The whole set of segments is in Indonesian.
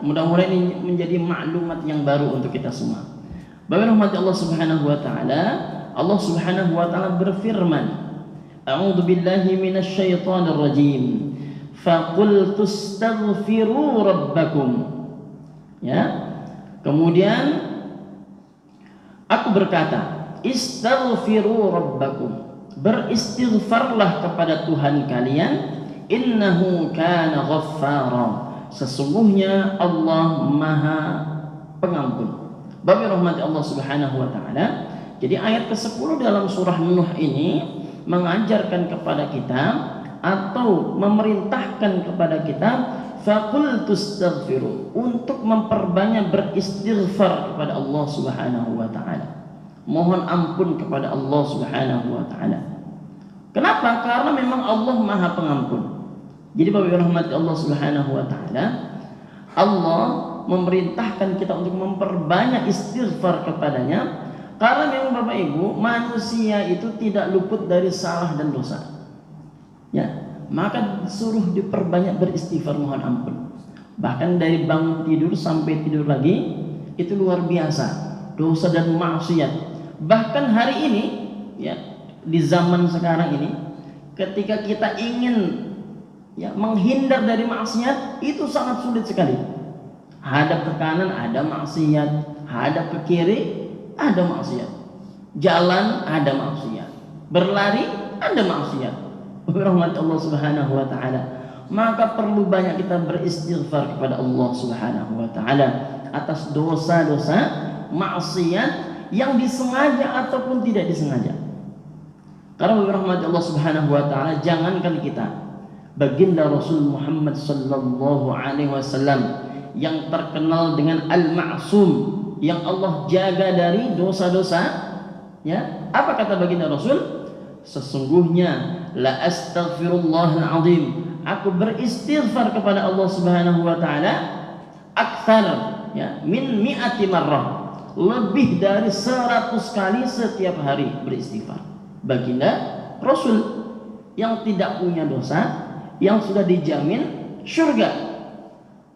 mudah-mudahan ini menjadi maklumat yang baru untuk kita semua. Bapak rahmati Allah Subhanahu wa taala, Allah Subhanahu wa taala berfirman, A'udzu billahi minasyaitonir rajim. Faqultu astaghfiru rabbakum. Ya. Kemudian aku berkata, istaghfiru rabbakum. Beristighfarlah kepada Tuhan kalian, innahu kana ghaffara. Sesungguhnya Allah Maha Pengampun. Bapak rahmati Allah Subhanahu wa taala. Jadi ayat ke-10 dalam surah Nuh ini mengajarkan kepada kita atau memerintahkan kepada kita faqultu astaghfiru, untuk memperbanyak beristighfar kepada Allah Subhanahu wa taala. Mohon ampun kepada Allah Subhanahu wa taala. Kenapa? Karena memang Allah Maha Pengampun. Jadi Bapak rahmati Allah Subhanahu wa taala, Allah memerintahkan kita untuk memperbanyak istighfar kepadanya karena memang Bapak Ibu, manusia itu tidak luput dari salah dan dosa. Ya, maka disuruh diperbanyak beristighfar, mohon ampun. Bahkan dari bangun tidur sampai tidur lagi itu luar biasa dosa dan maksiat. Bahkan hari ini, ya, di zaman sekarang ini, ketika kita ingin ya menghindar dari maksiat itu sangat sulit sekali. Hadap ke kanan ada maksiat, hadap ke kiri ada maksiat, jalan ada maksiat, berlari ada maksiat. Rahmat Allah Subhanahu wa taala. Maka perlu banyak kita beristighfar kepada Allah Subhanahu wa taala atas dosa-dosa maksiat yang disengaja ataupun tidak disengaja. Karena rahmat Allah Subhanahu wa taala, jangankan kita, baginda Rasul Muhammad sallallahu alaihi wasallam yang terkenal dengan al-ma'sum, yang Allah jaga dari dosa-dosa, ya. Apa kata baginda Rasul? Sesungguhnya la astaghfirullahal azim, aku beristighfar kepada Allah Subhanahu wa taala akthar, ya, min mi'ati marrah, lebih dari 100 kali setiap hari beristighfar. Baginda Rasul yang tidak punya dosa, yang sudah dijamin surga.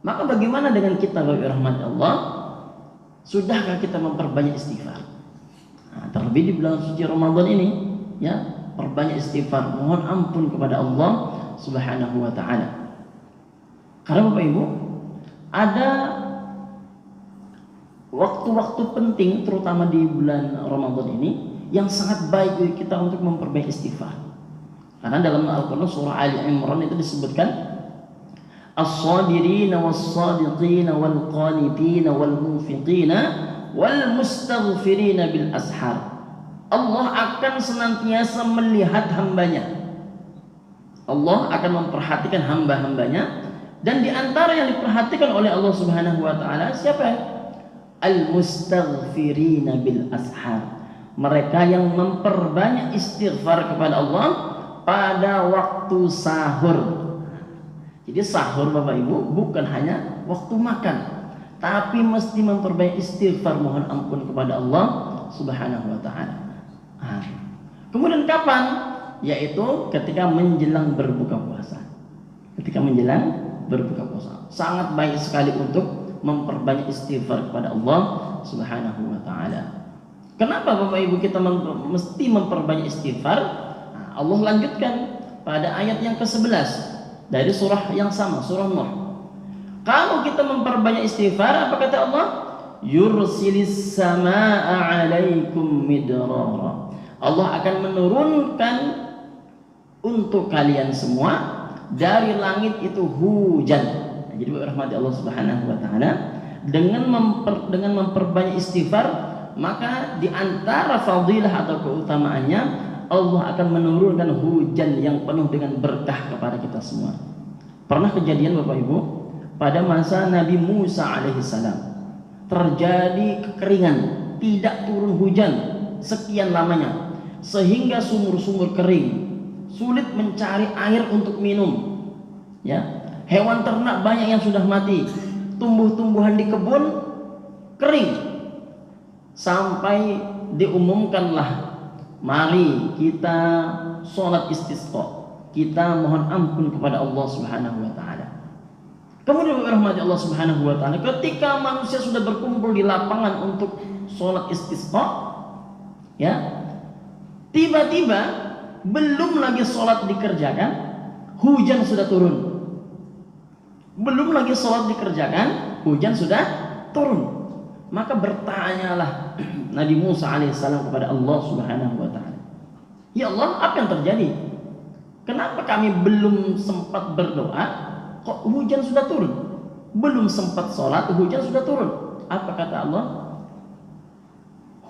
Maka bagaimana dengan kita, Bapak rahmat Allah? Sudahkah kita memperbanyak istighfar? Nah, terlebih di bulan suci Ramadan ini, ya, perbanyak istighfar, mohon ampun kepada Allah Subhanahu wa taala. Karena Bapak Ibu, ada waktu-waktu penting terutama di bulan Ramadan ini yang sangat baik bagi kita untuk memperbanyak istighfar. Karena dalam Al-Qur'an surah Ali Imran itu disebutkan as-sabirina was-sadiqina wal-qanitina wal-munfiqina wal-mustaghfirina bil ashar. Allah akan senantiasa melihat hambanya. Allah akan memperhatikan hamba-hambanya, dan di antara yang diperhatikan oleh Allah Subhanahu wa taala siapa? Al-mustaghfirina bil ashar. Mereka yang memperbanyak istighfar kepada Allah pada waktu sahur. Jadi sahur Bapak Ibu bukan hanya waktu makan, tapi mesti memperbanyak istighfar, mohon ampun kepada Allah Subhanahu wa taala. Kemudian kapan? Yaitu ketika menjelang berbuka puasa. Ketika menjelang berbuka puasa, sangat baik sekali untuk memperbanyak istighfar kepada Allah Subhanahu wa taala. Kenapa Bapak Ibu kita mesti memperbanyak istighfar? Allah lanjutkan pada ayat yang ke-11 dari surah yang sama, surah Nuh. Kalau kita memperbanyak istighfar, apa kata Allah? Yursilis samaa'a 'alaikum midrara. Allah akan menurunkan untuk kalian semua dari langit itu hujan. Jadi berahmati Allah Subhanahu wa taala, dengan memperbanyak istighfar, maka di antara fadilah atau keutamaannya, Allah akan menurunkan hujan yang penuh dengan berkah kepada kita semua. Pernah kejadian Bapak Ibu, pada masa Nabi Musa alaihissalam terjadi kekeringan, tidak turun hujan sekian lamanya, sehingga sumur-sumur kering, sulit mencari air untuk minum, ya. Hewan ternak banyak yang sudah mati, tumbuh-tumbuhan di kebun kering, sampai diumumkanlah, mari kita sholat istisqa, kita mohon ampun kepada Allah Subhanahu wa taala. Kemudian rahmati Allah Subhanahu wa taala, ketika manusia sudah berkumpul di lapangan untuk sholat istisqa, ya, tiba-tiba belum lagi sholat dikerjakan, hujan sudah turun. Belum lagi sholat dikerjakan, hujan sudah turun. Maka bertanyalah Nabi Musa alaihissalam kepada Allah Subhanahu wa taala, ya Allah, apa yang terjadi? Kenapa kami belum sempat berdoa, kok hujan sudah turun? Belum sempat sholat, hujan sudah turun. Apa kata Allah?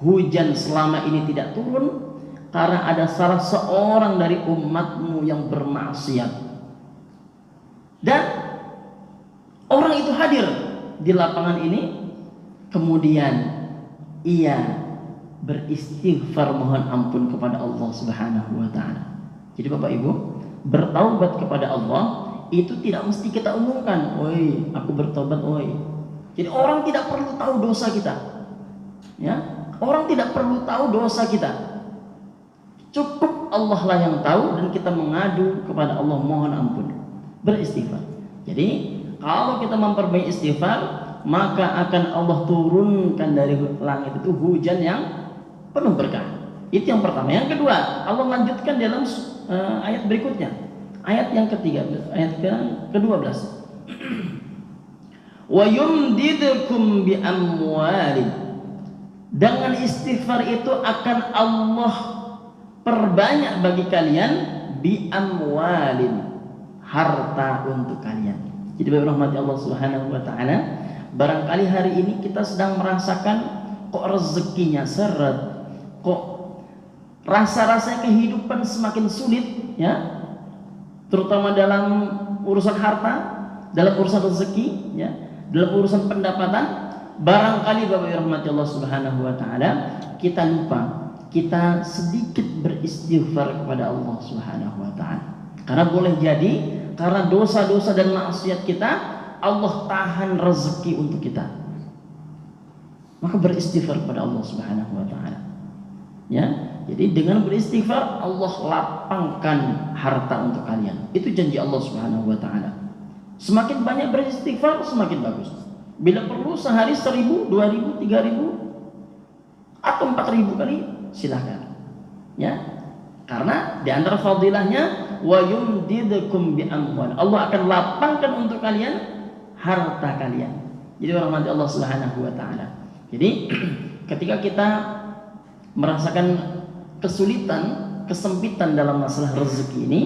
Hujan selama ini tidak turun karena ada salah seorang dari umatmu yang bermaksiat. Dan orang itu hadir di lapangan ini, kemudian ia beristighfar mohon ampun kepada Allah Subhanahu wa taala. Jadi Bapak Ibu, bertaubat kepada Allah itu tidak mesti kita umumkan, "Oi, aku bertobat, oi." Jadi orang tidak perlu tahu dosa kita. Ya, orang tidak perlu tahu dosa kita. Cukup Allah lah yang tahu dan kita mengadu kepada Allah mohon ampun, beristighfar. Jadi, kalau kita memperbaiki istighfar, maka akan Allah turunkan dari langit itu hujan yang penuh berkah. Itu yang pertama. Yang kedua, Allah lanjutkan dalam ayat berikutnya. Ayat yang ketiga, ayat ke-12. Wa yumdidukum bi amwalin. Dengan istighfar itu akan Allah perbanyak bagi kalian bi amwalin, harta untuk kalian. Jadi bagi rahmati Allah Subhanahu wa taala, barangkali hari ini kita sedang merasakan kok rezekinya seret, kok rasa-rasa kehidupan semakin sulit, ya. Terutama dalam urusan harta, dalam urusan rezeki, ya, dalam urusan pendapatan. Barangkali Bapak Ibu rahmati Allah Subhanahu wa taala, kita lupa, kita sedikit beristighfar kepada Allah Subhanahu wa taala. Karena boleh jadi karena dosa-dosa dan maksiat kita, Allah tahan rezeki untuk kita. Maka beristighfar kepada Allah Subhanahu wa taala. Ya. Jadi dengan beristighfar Allah lapangkan harta untuk kalian. Itu janji Allah Subhanahu wa taala. Semakin banyak beristighfar semakin bagus. Bila perlu sehari 1000, 2000, 3000 atau 4000 kali silahkan. Ya. Karena di antara fadilahnya wa yumdidukum bi amwal. Allah akan lapangkan untuk kalian harta kalian. Jadi rahmat Allah Subhanahu wa taala. Jadi ketika kita merasakan kesulitan, kesempitan dalam masalah rezeki ini,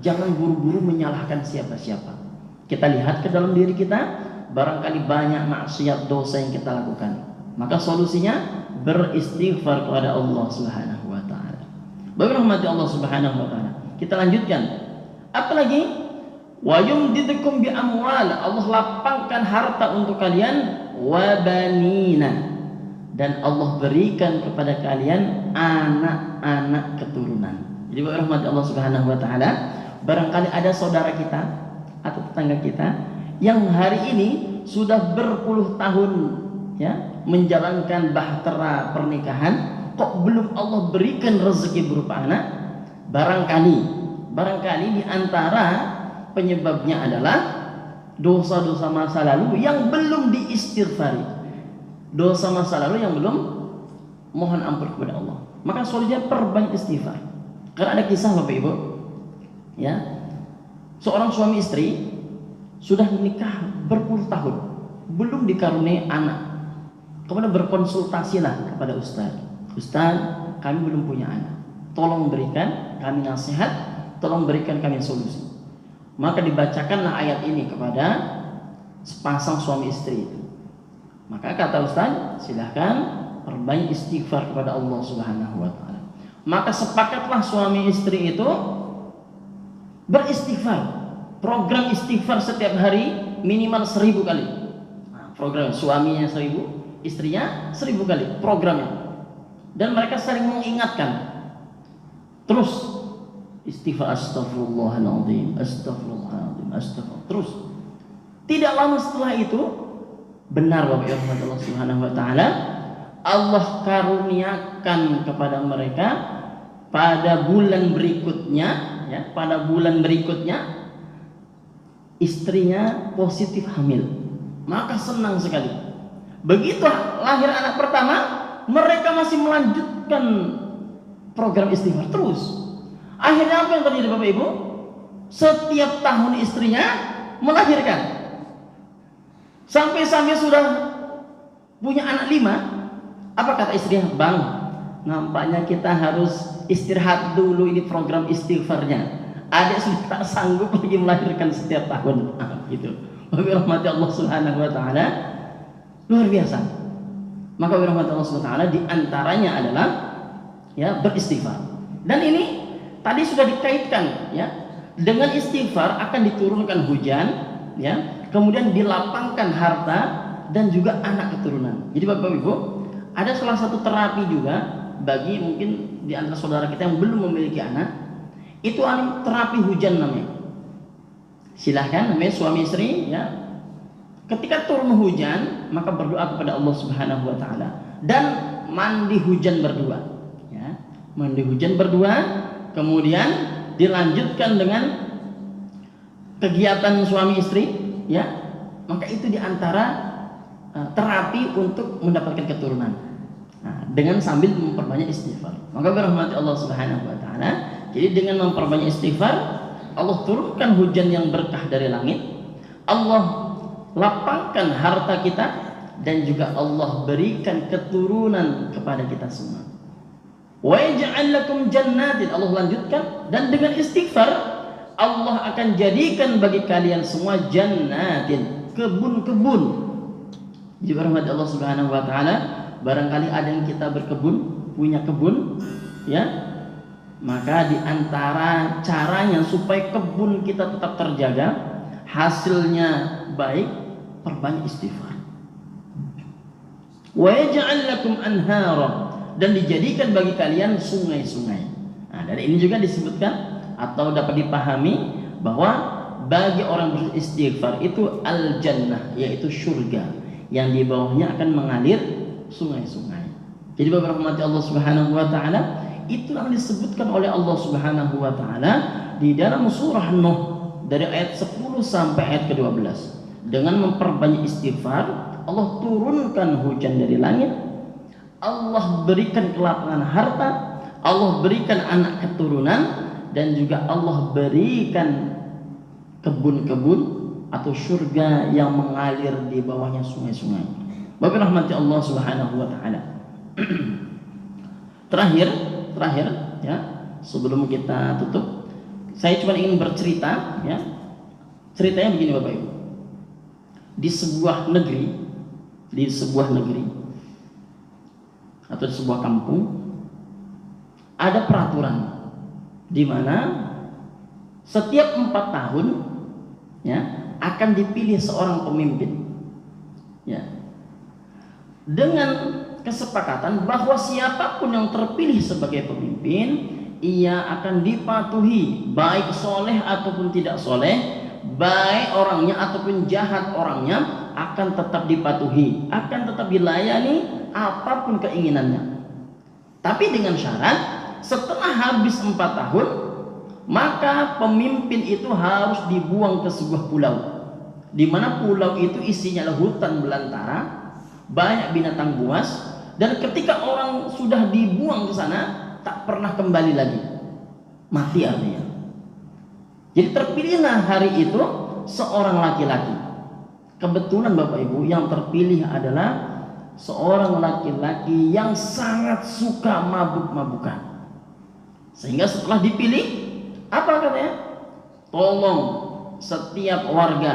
jangan buru-buru menyalahkan siapa-siapa. Kita lihat ke dalam diri kita, barangkali banyak maksiat dosa yang kita lakukan. Maka solusinya beristighfar kepada Allah Subhanahu wa taala. Bagi rahmati Allah Subhanahu wa taala. Kita lanjutkan. Apalagi wa yumdidukum bi amwal, Allah lapangkan harta untuk kalian, wa banina, dan Allah berikan kepada kalian anak-anak keturunan. Jadi bagi rahmat Allah Subhanahu wa taala, barangkali ada saudara kita atau tetangga kita yang hari ini sudah berpuluh tahun, ya, menjalankan bahtera pernikahan, kok belum Allah berikan rezeki berupa anak. Barangkali di antara penyebabnya adalah dosa-dosa masa lalu yang belum diistighfari. Dosa masa lalu yang belum mohon ampun kepada Allah. Maka solusinya perbanyak istighfar. Karena ada kisah Bapak Ibu, ya, seorang suami istri sudah menikah berpuluh tahun, belum dikaruniai anak. Kemudian berkonsultasilah kepada ustaz. Ustaz, kami belum punya anak. Tolong berikan kami nasihat, tolong berikan kami solusi. Maka dibacakanlah ayat ini kepada sepasang suami istri itu. Maka kata ustaz, silahkan perbanyak istighfar kepada Allah Subhanahu wa taala. Maka sepakatlah suami istri itu beristighfar. Program istighfar setiap hari minimal 1000 kali. Nah, program suaminya 1000, istrinya 1000 kali programnya. Dan mereka saling mengingatkan. Terus istighfar, astagfirullahaladzim, astagfirullahaladzim, astagfirullah. Terus. Tidak lama setelah itu, benar Bapak Ibu Allah Subhanahu wa taala, Allah karuniakan kepada mereka pada bulan berikutnya, ya, pada bulan berikutnya istrinya positif hamil, maka senang sekali. Begitu lahir anak pertama, mereka masih melanjutkan program istighfar terus. Akhirnya apa yang terjadi Bapak Ibu? Setiap tahun istrinya melahirkan, sampai sudah punya anak 5. Apa kata istrinya? Bang, nampaknya kita harus istirahat dulu, ini program istighfarnya. Adik sudah tak sanggup lagi melahirkan setiap tahun. Gitu. Wabi rahmati Allah Subhanahu wa taala, luar biasa. Maka wabi rahmati Allah Subhanahu wa taala di antaranya adalah ya beristighfar. Dan ini tadi sudah dikaitkan ya, dengan istighfar akan diturunkan hujan ya, kemudian dilapangkan harta dan juga anak keturunan. Jadi Bapak Ibu, ada salah satu terapi juga bagi mungkin di antara saudara kita yang belum memiliki anak. Itu terapi hujan namanya. Silahkan, namanya suami istri ya. Ketika turun hujan, maka berdoa kepada Allah Subhanahu wa taala dan mandi hujan berdua. Ya, mandi hujan berdua, kemudian dilanjutkan dengan kegiatan suami istri ya. Maka itu diantara terapi untuk mendapatkan keturunan. Nah, dengan sambil memperbanyak istighfar. Maka berahmati Allah Subhanahu wa taala. Jadi dengan memperbanyak istighfar, Allah turunkan hujan yang berkah dari langit, Allah lapangkan harta kita, dan juga Allah berikan keturunan kepada kita semua. Wa yaj'al lakum jannatin, Allah lanjutkan, dan dengan istighfar Allah akan jadikan bagi kalian semua jannatin, kebun-kebun. Jika rahmat Allah Subhanahu wa taala, barangkali ada yang kita berkebun, punya kebun, ya. Maka di antara caranya supaya kebun kita tetap terjaga, hasilnya baik, perbanyak istighfar. Wa yaj'al lakum anhara, dan dijadikan bagi kalian sungai-sungai. Nah, dari ini juga disebutkan atau dapat dipahami bahwa bagi orang beristighfar itu al-jannah, yaitu surga yang di bawahnya akan mengalir sungai-sungai. Jadi Bapak rahmati Allah Subhanahu wa taala, itu yang disebutkan oleh Allah Subhanahu wa taala di dalam surah Nuh dari ayat 10 sampai ayat ke-12. Dengan memperbanyak istighfar, Allah turunkan hujan dari langit, Allah berikan kelapangan harta, Allah berikan anak keturunan, dan juga Allah berikan kebun-kebun atau surga yang mengalir di bawahnya sungai-sungai. Bapak rahmati Allah Subhanahu wa taala. Terakhir ya, sebelum kita tutup, saya cuma ingin bercerita ya. Ceritanya begini Bapak Ibu. Di sebuah negeri atau di sebuah kampung ada peraturan di mana setiap 4 tahun ya akan dipilih seorang pemimpin. Ya. Dengan kesepakatan bahwa siapapun yang terpilih sebagai pemimpin, ia akan dipatuhi, baik soleh ataupun tidak soleh, baik orangnya ataupun jahat orangnya, akan tetap dipatuhi, akan tetap dilayani apapun keinginannya. Tapi dengan syarat, setelah habis 4 tahun, maka pemimpin itu harus dibuang ke sebuah pulau, di mana pulau itu isinya hutan belantara, banyak binatang buas. Dan ketika orang sudah dibuang ke sana, tak pernah kembali lagi, mati artinya. Jadi terpilihlah hari itu seorang laki-laki. Kebetulan Bapak Ibu, yang terpilih adalah seorang laki-laki yang sangat suka mabuk-mabukan. Sehingga setelah dipilih, apa katanya? Tolong setiap warga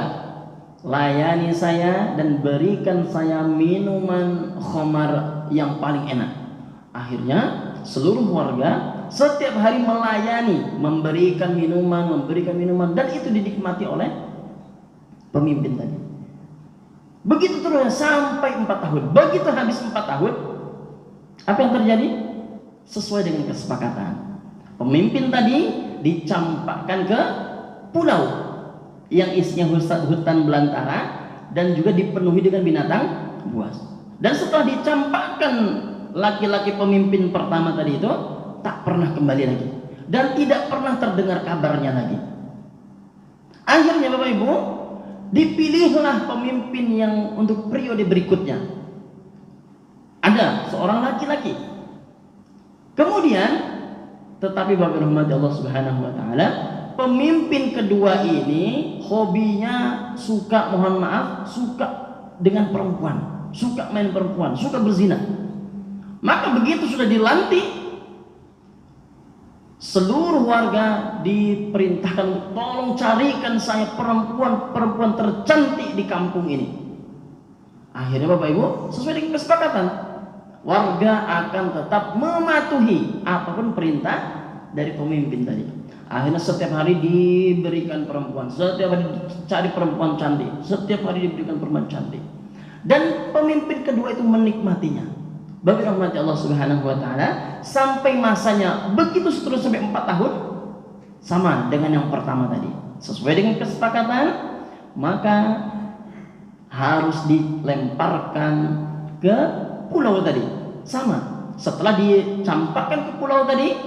layani saya dan berikan saya minuman khamar yang paling enak. Akhirnya seluruh warga setiap hari melayani, memberikan minuman, dan itu dinikmati oleh pemimpin tadi. Begitu terus sampai 4 tahun. Begitu habis 4 tahun, apa yang terjadi? Sesuai dengan kesepakatan, pemimpin tadi dicampakkan ke pulau yang isinya hutan belantara dan juga dipenuhi dengan binatang buas. Dan setelah dicampakkan laki-laki pemimpin pertama tadi itu, tak pernah kembali lagi dan tidak pernah terdengar kabarnya lagi. Akhirnya Bapak Ibu, dipilihlah pemimpin yang untuk periode berikutnya. Ada seorang laki-laki. Kemudian, tetapi Bapak rahmati Allah Subhanahu wa taala, pemimpin kedua ini hobinya suka, mohon maaf, suka dengan perempuan, suka main perempuan, suka berzina. Maka begitu sudah dilantik, seluruh warga diperintahkan, tolong carikan saya perempuan tercantik di kampung ini. Akhirnya Bapak Ibu, sesuai dengan kesepakatan, warga akan tetap mematuhi apapun perintah dari pemimpin tadi. Akhirnya setiap hari diberikan perempuan, setiap hari cari perempuan cantik, setiap hari diberikan perempuan cantik. Dan pemimpin kedua itu menikmatinya. Bapak rahmati Allah Subhanahu wa taala, sampai masanya begitu seterusnya sampai 4 tahun, sama dengan yang pertama tadi. Sesuai dengan kesepakatan, maka harus dilemparkan ke pulau tadi. Sama, setelah dicampakkan ke pulau tadi,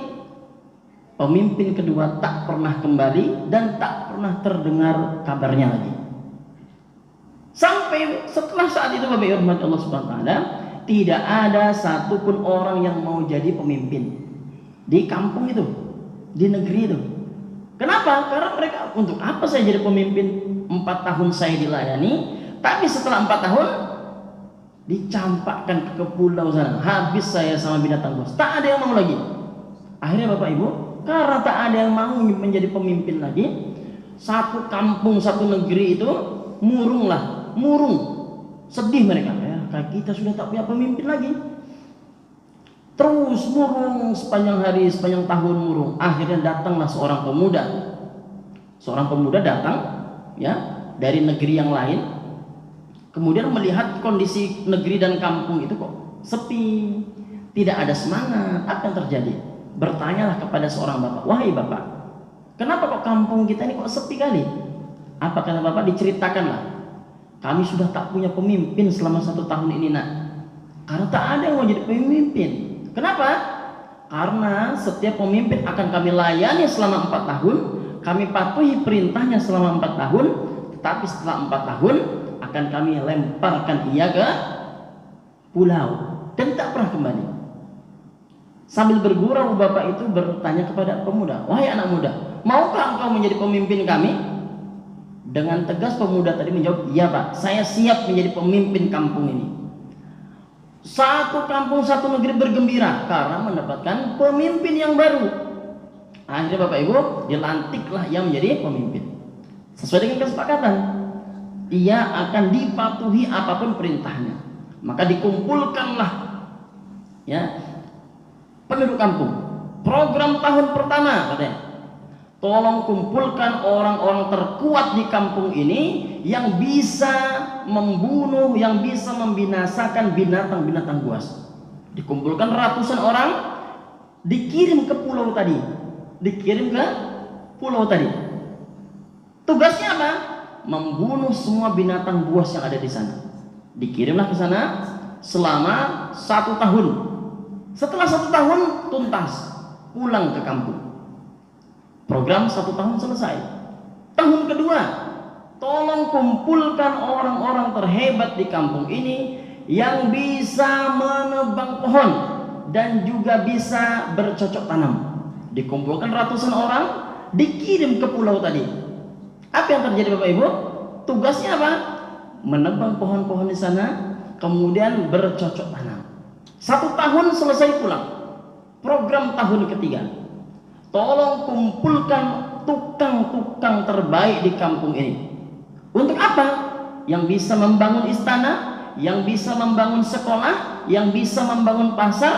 pemimpin kedua tak pernah kembali dan tak pernah terdengar kabarnya lagi. Sampai setelah saat itu Bapak rahmati Allah Subhanahu wa taala, tidak ada satupun orang yang mau jadi pemimpin di kampung itu, di negeri itu. Kenapa? Karena mereka, untuk apa saya jadi pemimpin? 4 tahun saya dilayani, tapi setelah 4 tahun dicampakkan ke pulau sana, habis saya sama binatang buas. Tak ada yang mau lagi. Akhirnya Bapak Ibu, karena tak ada yang mau menjadi pemimpin lagi, satu kampung, satu negeri itu murung, sedih mereka. Kita sudah tak punya pemimpin lagi. Terus murung sepanjang hari, sepanjang tahun murung. Akhirnya datanglah seorang pemuda datang, ya, dari negeri yang lain. Kemudian melihat kondisi negeri dan kampung itu kok sepi, tidak ada semangat. Apa yang terjadi? Bertanyalah kepada seorang bapak, wahai bapak, kenapa kok kampung kita ini kok sepi kali? Apa kata bapak? Diceritakanlah. Kami sudah tak punya pemimpin selama 1 tahun ini, nak. Karena tak ada yang mau jadi pemimpin. Kenapa? Karena setiap pemimpin akan kami layani selama 4 tahun, kami patuhi perintahnya selama 4 tahun, tetapi setelah 4 tahun akan kami lemparkan ia ke pulau dan tak pernah kembali. Sambil bergurau, bapak itu bertanya kepada pemuda, wahai anak muda, maukah engkau menjadi pemimpin kami? Dengan tegas pemuda tadi menjawab, iya pak, saya siap menjadi pemimpin kampung ini. Satu kampung, satu negeri bergembira karena mendapatkan pemimpin yang baru. Akhirnya Bapak Ibu, dilantiklah ia menjadi pemimpin. Sesuai dengan kesepakatan, ia akan dipatuhi apapun perintahnya. Maka dikumpulkanlah, ya, penduduk kampung. Program tahun pertama katanya, tolong kumpulkan orang-orang terkuat di kampung ini yang bisa membunuh, yang bisa membinasakan binatang-binatang buas. Dikumpulkan ratusan orang, dikirim ke pulau tadi. Tugasnya apa? Membunuh semua binatang buas yang ada di sana. Dikirimlah ke sana selama 1 tahun. Setelah 1 tahun tuntas, pulang ke kampung. Program 1 tahun selesai. Tahun kedua, tolong kumpulkan orang-orang terhebat di kampung ini yang bisa menebang pohon dan juga bisa bercocok tanam. Dikumpulkan ratusan orang, dikirim ke pulau tadi. Apa yang terjadi Bapak Ibu? Tugasnya apa? Menebang pohon-pohon di sana, kemudian bercocok tanam. 1 tahun selesai pulang. Program tahun ketiga, tolong kumpulkan tukang-tukang terbaik di kampung ini. Untuk apa? Yang bisa membangun istana, yang bisa membangun sekolah, yang bisa membangun pasar,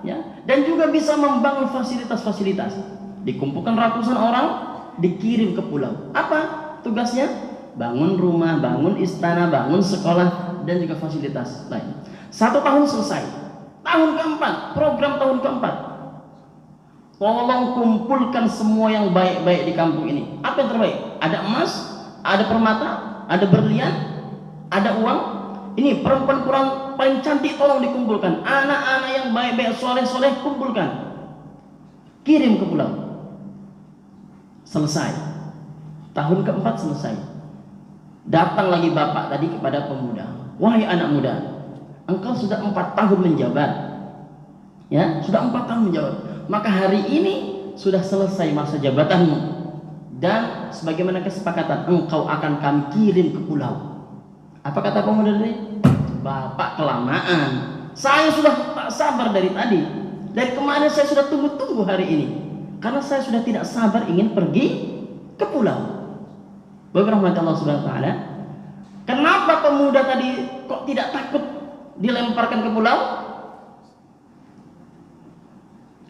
ya, dan juga bisa membangun fasilitas-fasilitas. Dikumpulkan ratusan orang, dikirim ke pulau. Apa tugasnya? Bangun rumah, bangun istana, bangun sekolah, dan juga fasilitas lain. 1 tahun selesai. Tahun keempat, program tahun keempat, tolong kumpulkan semua yang baik-baik di kampung ini. Apa yang terbaik? Ada emas, ada permata, ada berlian, ada uang. Ini perempuan paling cantik tolong dikumpulkan. Anak-anak yang baik-baik, soleh-soleh kumpulkan. Kirim ke pulau. Selesai. Tahun keempat selesai. Datang lagi bapak tadi kepada pemuda. Wahai anak muda, engkau sudah 4 tahun menjabat. Ya, sudah 4 tahun menjabat. Maka hari ini sudah selesai masa jabatanmu. Dan sebagaimana kesepakatan, engkau akan kami kirim ke pulau. Apa kata pemuda tadi? Bapak kelamaan. Saya sudah tak sabar dari tadi. Dari kemarin saya sudah tunggu-tunggu hari ini. Karena saya sudah tidak sabar ingin pergi ke pulau. Bapak rahmat Allah subhanahu wa ta'ala. Kenapa pemuda tadi kok tidak takut dilemparkan ke pulau?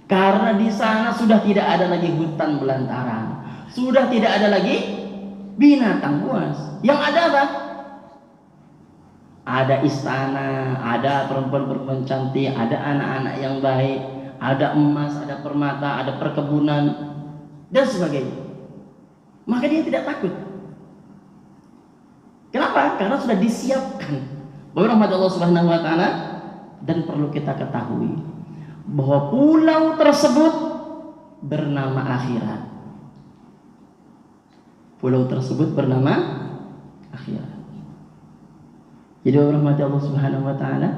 Karena di sana sudah tidak ada lagi hutan belantara, sudah tidak ada lagi binatang buas. Yang ada apa? Ada istana, ada perempuan-perempuan cantik, ada anak-anak yang baik, ada emas, ada permata, ada perkebunan dan sebagainya. Maka dia tidak takut. Kenapa? Karena sudah disiapkan. Bapak rahmat Allah subhanahu wa ta'ala. Dan perlu kita ketahui bahwa pulau tersebut bernama akhirat. Pulau tersebut bernama akhirat. Jadi bapak rahmat Allah subhanahu wa ta'ala,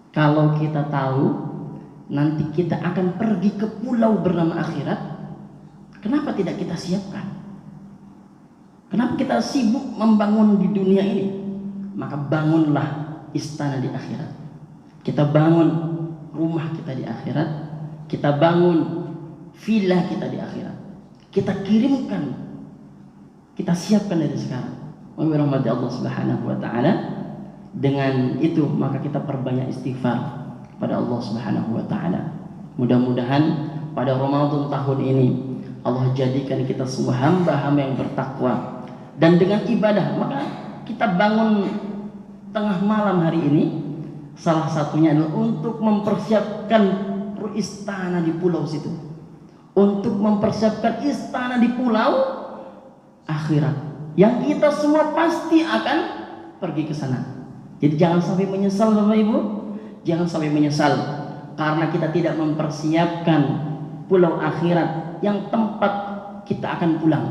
kalau kita tahu nanti kita akan pergi ke pulau bernama akhirat, kenapa tidak kita siapkan? Kenapa kita sibuk membangun di dunia ini? Maka bangunlah istana di akhirat. Kita bangun rumah kita di akhirat. Kita bangun villa kita di akhirat. Kita kirimkan, kita siapkan dari sekarang. Wa rahmati Allah subhanahu wa ta'ala. Dengan itu maka kita perbanyak istighfar pada Allah subhanahu wa ta'ala. Mudah-mudahan pada Ramadan tahun ini Allah jadikan kita semua hamba-hamba yang bertakwa. Dan dengan ibadah, maka kita bangun tengah malam hari ini, salah satunya adalah untuk mempersiapkan istana di pulau situ, untuk mempersiapkan istana di pulau akhirat, yang kita semua pasti akan pergi ke sana. Jadi jangan sampai menyesal Bapak Ibu, jangan sampai menyesal karena kita tidak mempersiapkan pulau akhirat yang tempat kita akan pulang.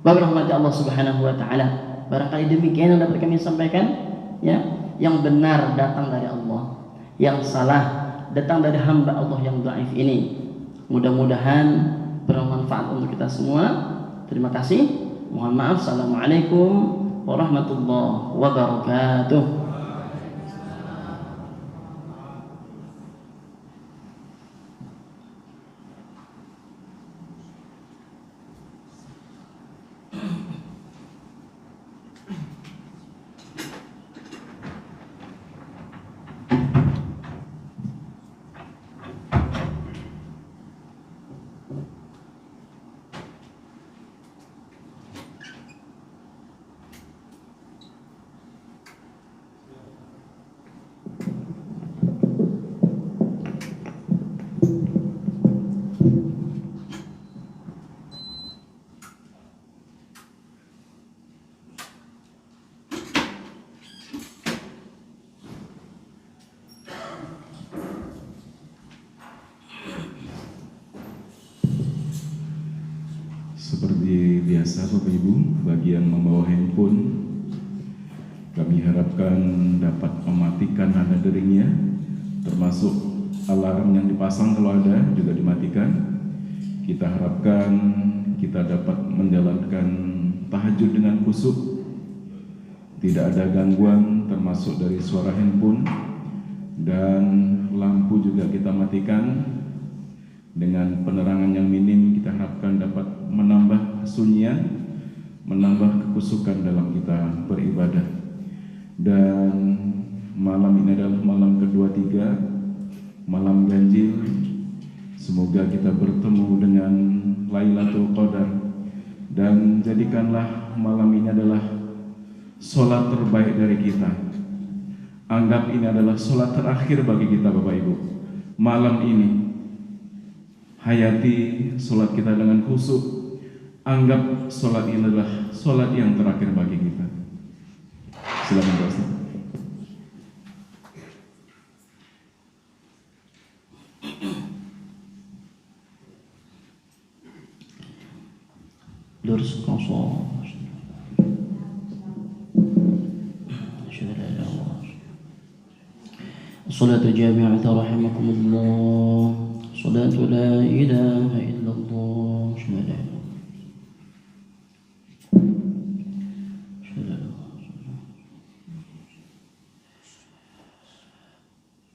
Bapak rahmati Allah subhanahu wa ta'ala. Barangkali demikian yang dapat kami sampaikan, ya. Yang benar datang dari Allah, yang salah datang dari hamba Allah yang dhaif ini. Mudah-mudahan bermanfaat untuk kita semua. Terima kasih. Mohon maaf. Assalamualaikum warahmatullahi wabarakatuh. Seperti biasa Bapak Ibu, bagi yang membawa handphone, kami harapkan dapat mematikan nada deringnya, termasuk alarm yang dipasang kalau ada juga dimatikan. Kita harapkan kita dapat menjalankan tahajud dengan khusyuk, tidak ada gangguan termasuk dari suara handphone, dan lampu juga kita matikan. Dengan penerangan yang minim kita harapkan dapat menambah kesunyian, menambah kekhusyukan dalam kita beribadah. Dan malam ini adalah malam ke-23, malam ganjil. Semoga kita bertemu dengan Lailatul Qadar, dan jadikanlah malam ini adalah sholat terbaik dari kita. Anggap ini adalah sholat terakhir bagi kita Bapak Ibu. Malam ini hayati sholat kita dengan khusyuk. Anggap sholat ini adalah sholat yang terakhir bagi kita. Silakan Pak Ustaz. رزقا صالحا أشهد أن لا إله إلا الله. الصلاة جامعة رحمكم الله. صلاة لا إله إلا الله. أشهد أن لا إله إلا الله.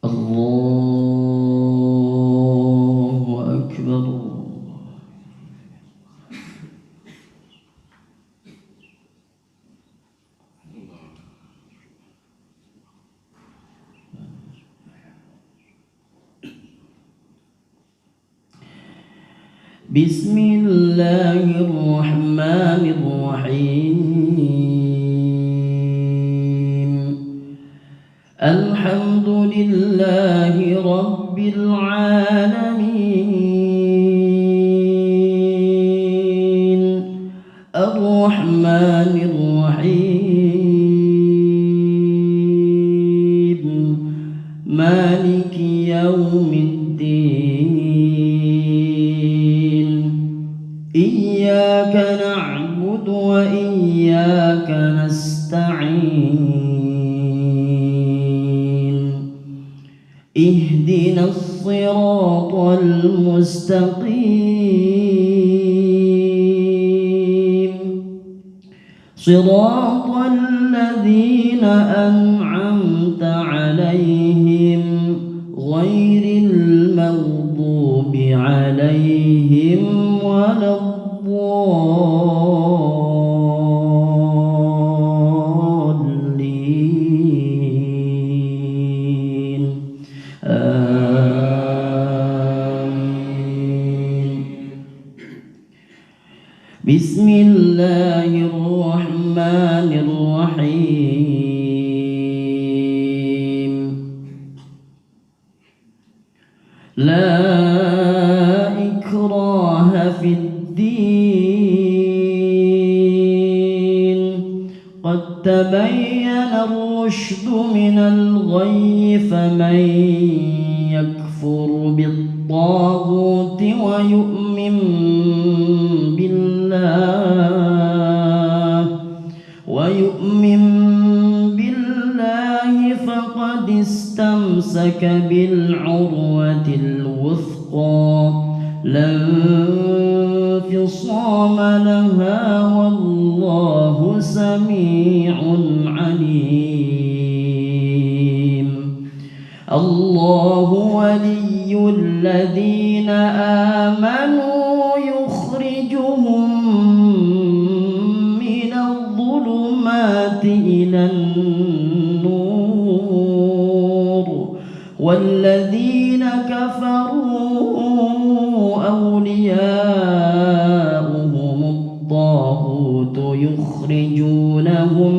الله أكبر. بسم الله الرحمن الرحيم. الحمد لله رب العالمين الرحمن الرحيم مالك يوم الدين. إياك نعبد وإياك نستعين. اهدنا الصراط المستقيم صراط الذين أنعمت عليهم غير المغضوب عليهم ولا الضالين. آمين. بسم الله الرحمن الرحيم. لا إكراه في الدين قد تبين الرشد من الغي. فمن يكفر بالطاغوت ويؤمن بالله فقد استمسك بالعروة الوثقى لا انفصام لها والله سميع عليم. الله ولي الذين آمنوا يخرجهم من الظلمات إلى النور والذين كفروا أولياؤهم الطاغوت يخرجونهم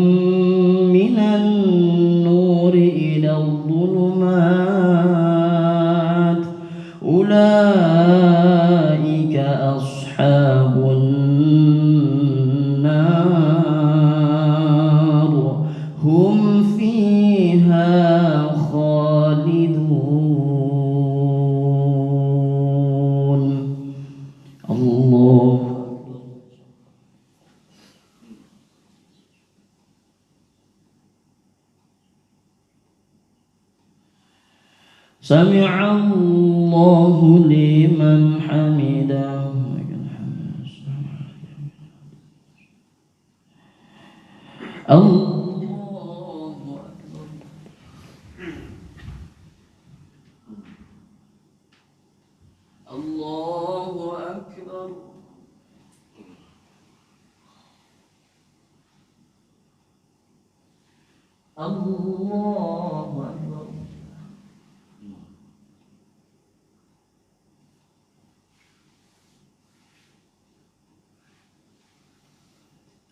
من النور إلى الظلمات أولئك أصحاب النار هم فيها خالدون. الله سمع الله لمن حمده. الله أكبر. الله أكبر.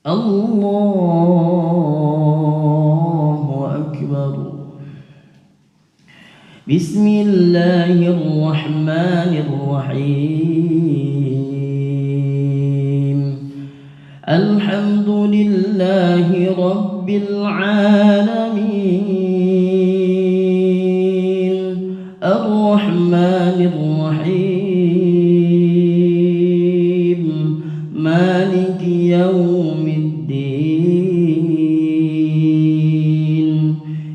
الله أكبر. بسم الله الرحمن الرحيم. الحمد لله رب العالمين الرحمن الرحيم مالك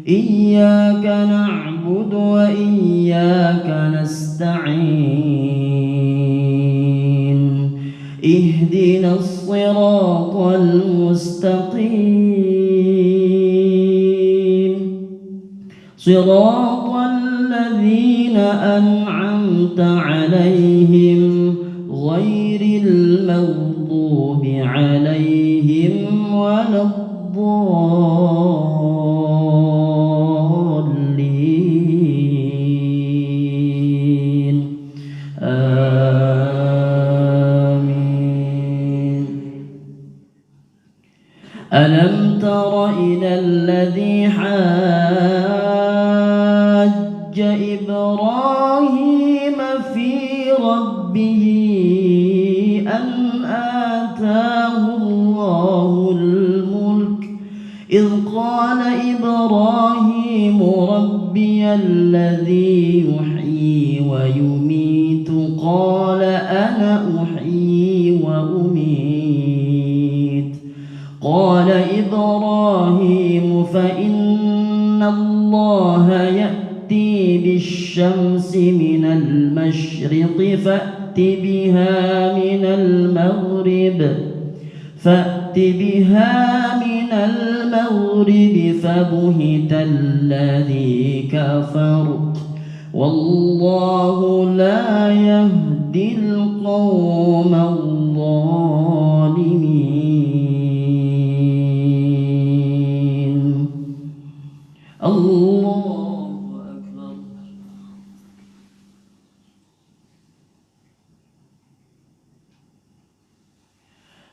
إياك نعبد وإياك نستعين اهدنا الصراط المستقيم صراط الذين أنعمت عليهم غير المغضوب عليهم ولا الضالين آمين. ألم تر إلى الذي حاج إبراهيم في ربه أن آتاه الله الملك إذ قال إبراهيم ربي الذي يحيي ويميت قال أنا أحيي وأميت قال إبراهيم فإن الله يأتي بالشمس من المشرق فأت بها من المغرب فبهت الذي كفر والله لا يهدي القوم الظالمين. الله أكبر.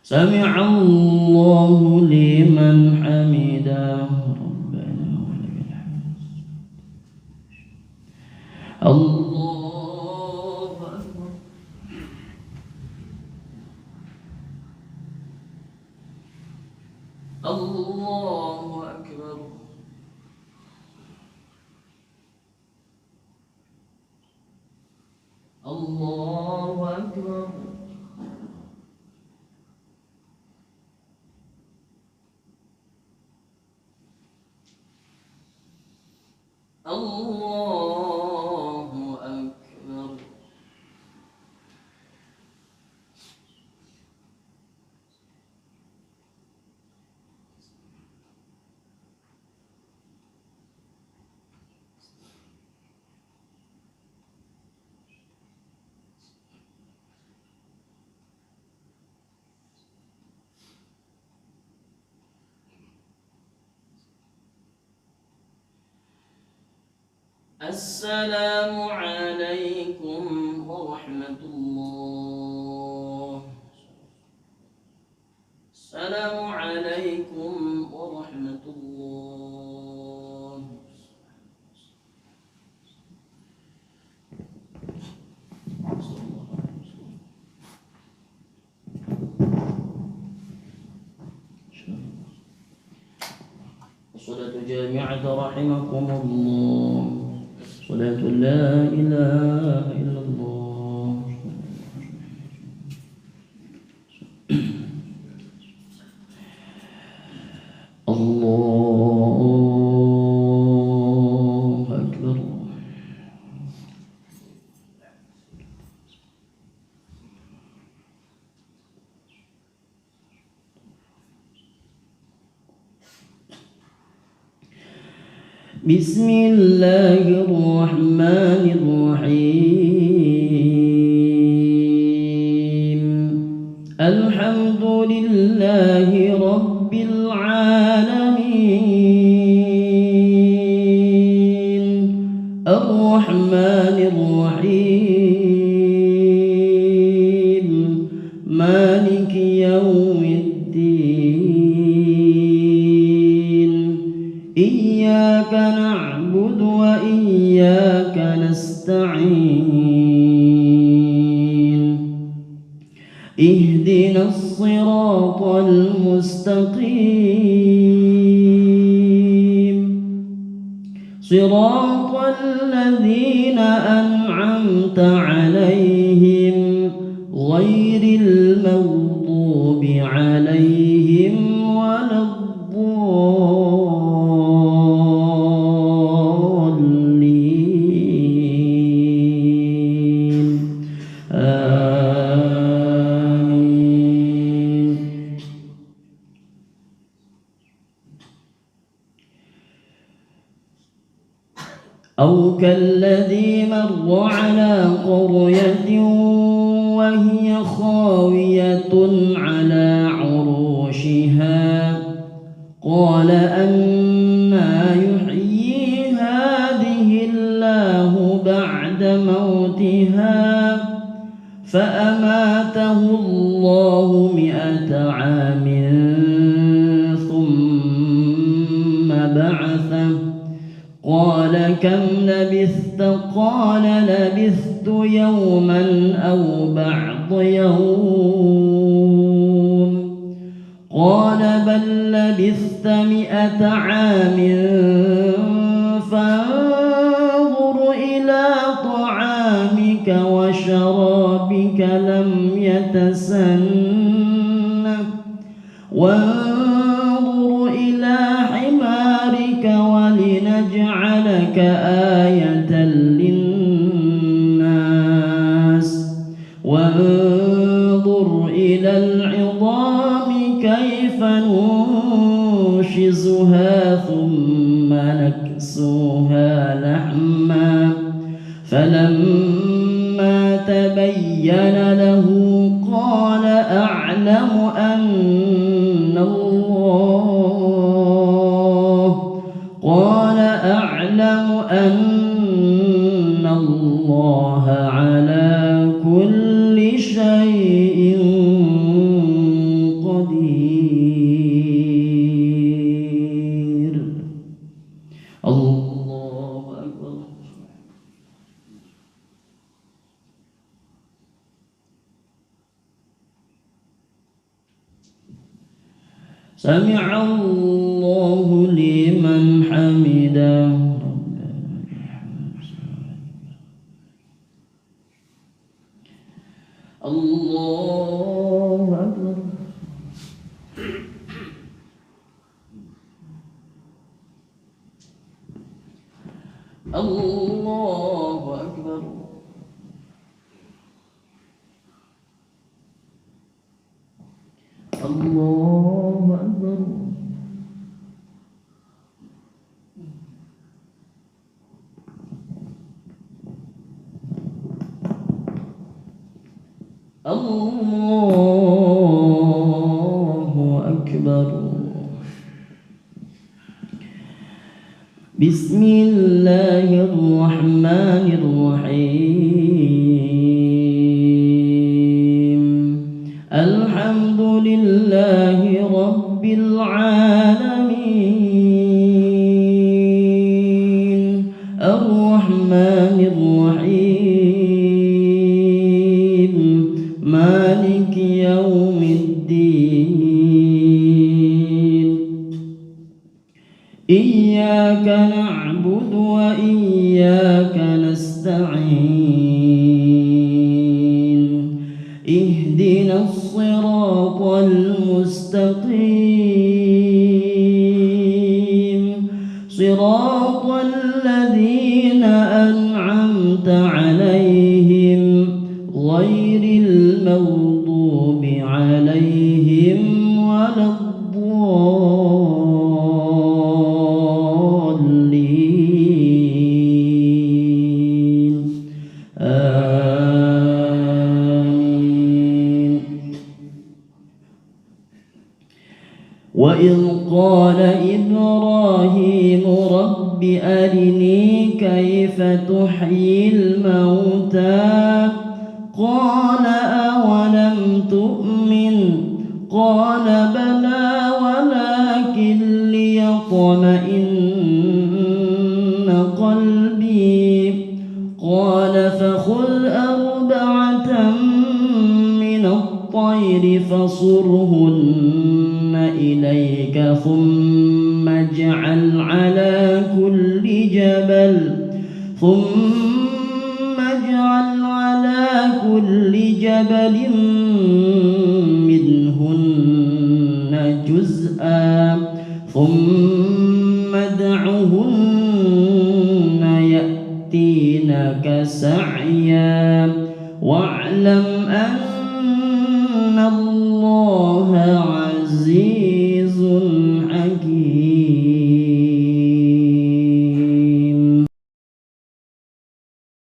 سمع الله لمن حمده ربنا ولك الحمد. الله أكبر. الله أكبر. الله أكبر. الله أكبر. السلام عليكم ورحمة الله. السلام عليكم ورحمة الله. الصلاة جامعة رحمكم الله. صلاة لا إله إلا الله. الله أكبر. بسم الله الرحمن الرحيم. الحمد لله رب العالمين الرحمن الرحيم مالك يوم الدين إياك نعبد وإياك نستعين اهدنا الصراط المستقيم صراط الذين أنعمت عليهم غير المغضوب عليهم ولا الضالين أو كالذي مر على قرية وهي خاوية على عروشها قال أنى يحيي هذه الله بعد موتها فأماته الله 100 عام ثم بعثه قال كم لبثت قال لبثت يوما أو بعض يوم قال بل لبثت 100 عام فانظر إلى طعامك وشرابك لم يتسنه وانظر إلى حمارك ولنجعلك آية للناس وانظر إلى العظام كيف ننشزها ثم نكسوها لحما فلما تبين له قال أعلم أن الله على كل شيء قدير. الله أكبر. سمع الله لمن حمده. الله أكبر. الله أكبر. الله أكبر. الله أكبر. بسم الله الرحمن الرحيم. الحمد لله رب العالمين الرحمن الرحيم مالك يوم الدين. إياك نعبد وإياك نستعين. اهدنا الصراط المستقيم صراط الذين أنعمت عليهم غير المغضوب عليهم ولا الضالين. آمين. وإذ قال إبراهيم رب أرني كيف تحيي الموتى قال أولم تؤمن قال بلى ولكن ليطمئن قلبي قال فخذ 4 من الطير فصرهن إليك ثم اجعل على كل جبل منهن جزءا ثم ادعهن يأتينك سعيا واعلم أن الله